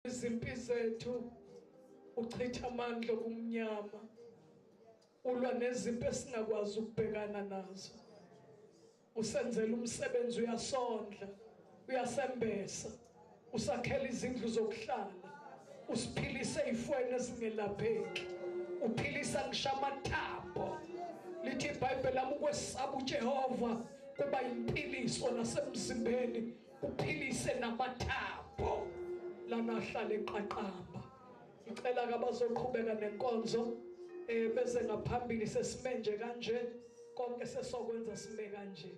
izimpi zethu uchitha amandla kumnyama ulwa nezimpi esingakwazi ukubhekana nazo usenzela umsebenzi uyasondla uyasembesa usakhela izindlu zokuhlala usiphilise izifweni ezingelapheki uphilisa ngisho amathambo lithi iBhayibheli lami ukwesaba uJehova kuba impiliso nasemzimbeni uphilise namathambo lana ahlale eqaqamba icela kabazoqhubeka nenkonzo bese ngaphambili sesimenje kanje konke sesokwenza sime kanje.